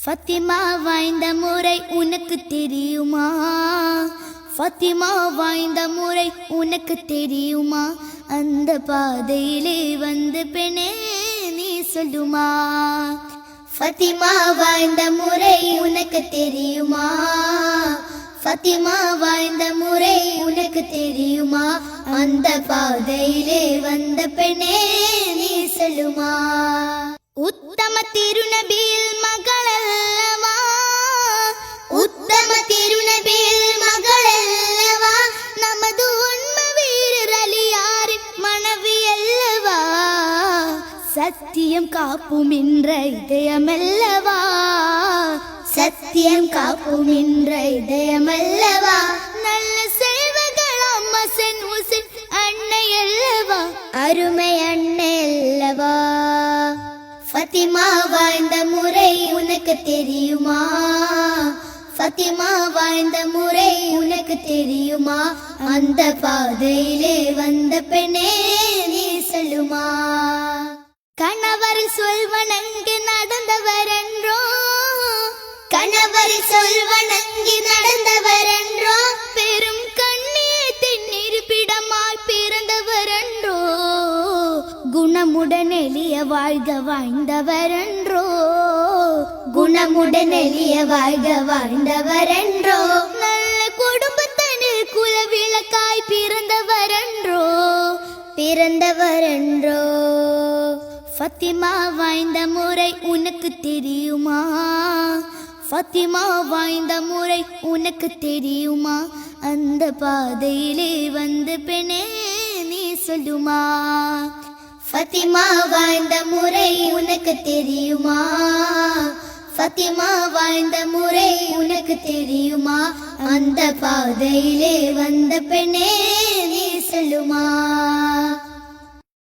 ஃபத்திமா வாழ்ந்த முறை உனக்கு தெரியுமா? ஃபத்திமா வாழ்ந்த முறை உனக்கு தெரியுமா? அந்த பாதையிலே வந்து பெண்ணே நீ சொல்லுமா? ஃபத்திமா வாழ்ந்த முறை உனக்கு தெரியுமா? ஃபத்திமா வாழ்ந்த முறை உனக்கு தெரியுமா? அந்த பாதையிலே வந்த பெண்ணே நீ சொல்லுமா? உத்தம திருநபியில் மகள் அல்லவா? உத்தம திருநபியில் மகள் அல்லவா? நமது உண்மை வீரர் அலியாரின் மனைவி அல்லவா? சத்தியம் காப்பும் என்ற இதயமல்லவா? சத்தியம் காப்பும் என்ற இதயமல்லவா? நல்ல செல்வங்கள் அம்மா சென் உசின் அன்னை அல்லவா? அருமை அன்னை அல்லவா? ஃபத்திமா வாழ்ந்த முறை உனக்கு தெரியுமா? ஃபத்திமா வாழ்ந்த முறை உனக்கு தெரியுமா? அந்த பாதையிலே வந்த பெண்ணே நீ சொல்லுமா? கணவர் சொல்வனங்கு நடந்தவர் என்றோ, கணவர் சொல்வனங்கு நடந்தவர் என்றோ, பெரும் கண்ணீர் இருப்பிடமாய் பிறந்தவர் என்றோ, குணமுடன் எளிய வாழ்க வாழ்ந்தவர் என்றோ, குணமுடன் எளிய வாழ்க வாழ்ந்தவர் என்றோ, நல்ல குடும்பத்தனில் குலவிளக்காய் பிறந்தவர் என்றோ, பிறந்தவர் என்றோ. ஃபத்திமா வாழ்ந்த முறை உனக்கு தெரியுமா? ஃபத்திமா வாழ்ந்த முறை உனக்கு தெரியுமா? அந்த பாதையிலே வந்து பெண்ணே நீ சொல்லுமா? ஃபத்திமா வாழ்ந்த முறை உனக்கு தெரியுமா? ஃபத்திமா வாழ்ந்த முறை உனக்கு தெரியுமா? அந்த பாதையிலே வந்த பெண்ணே நீ சொல்லுமா?